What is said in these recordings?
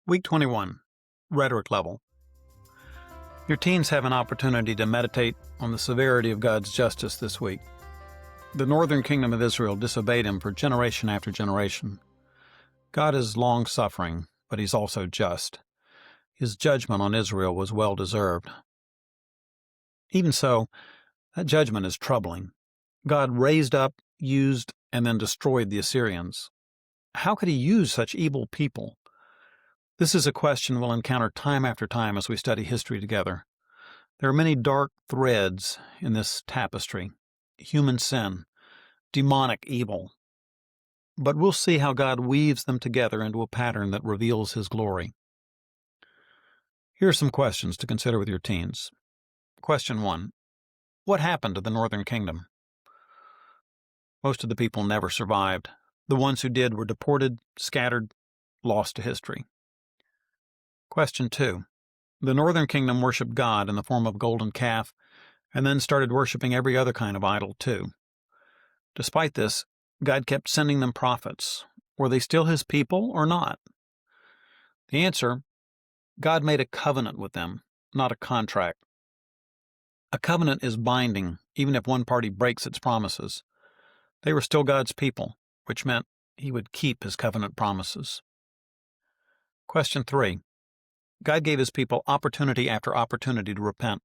Week 21, Rhetoric Level. Your teens have an opportunity to meditate on the severity of God's justice this week. The northern kingdom of Israel disobeyed him for generation after generation. God is long-suffering, but he's also just. His judgment on Israel was well-deserved. Even so, that judgment is troubling. God raised up, used, and then destroyed the Assyrians. How could he use such evil people? This is a question we'll encounter time after time as we study history together. There are many dark threads in this tapestry: human sin, demonic evil. But we'll see how God weaves them together into a pattern that reveals his glory. Here are some questions to consider with your teens. Question 1. What happened to the northern kingdom? Most of the people never survived. The ones who did were deported, scattered, lost to history. Question 2. The northern kingdom worshipped God in the form of a golden calf, and then started worshiping every other kind of idol too. Despite this, God kept sending them prophets. Were they still his people or not? The answer: God made a covenant with them, not a contract. A covenant is binding, even if one party breaks its promises. They were still God's people, which meant he would keep his covenant promises. Question 3. God gave his people opportunity after opportunity to repent,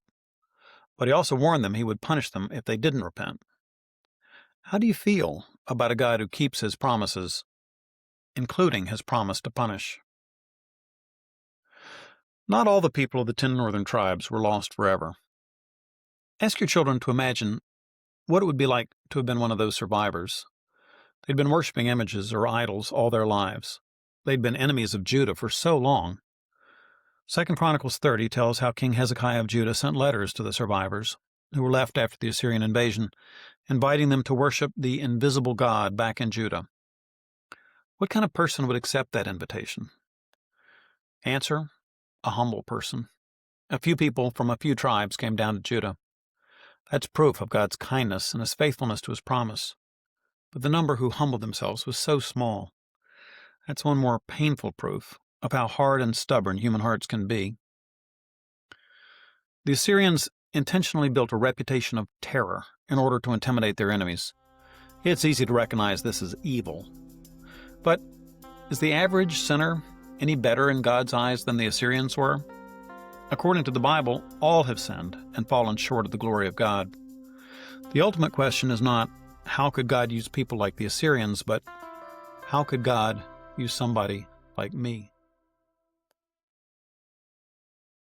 but he also warned them he would punish them if they didn't repent. How do you feel about a God who keeps his promises, including his promise to punish? Not all the people of the 10 northern tribes were lost forever. Ask your children to imagine what it would be like to have been one of those survivors. They'd been worshiping images or idols all their lives. They'd been enemies of Judah for so long. 2 Chronicles 30 tells how King Hezekiah of Judah sent letters to the survivors who were left after the Assyrian invasion, inviting them to worship the invisible God back in Judah. What kind of person would accept that invitation? Answer: a humble person. A few people from a few tribes came down to Judah. That's proof of God's kindness and his faithfulness to his promise. But the number who humbled themselves was so small. That's one more painful proof of how hard and stubborn human hearts can be. The Assyrians intentionally built a reputation of terror in order to intimidate their enemies. It's easy to recognize this as evil. But is the average sinner any better in God's eyes than the Assyrians were? According to the Bible, all have sinned and fallen short of the glory of God. The ultimate question is not, how could God use people like the Assyrians, but how could God use somebody like me?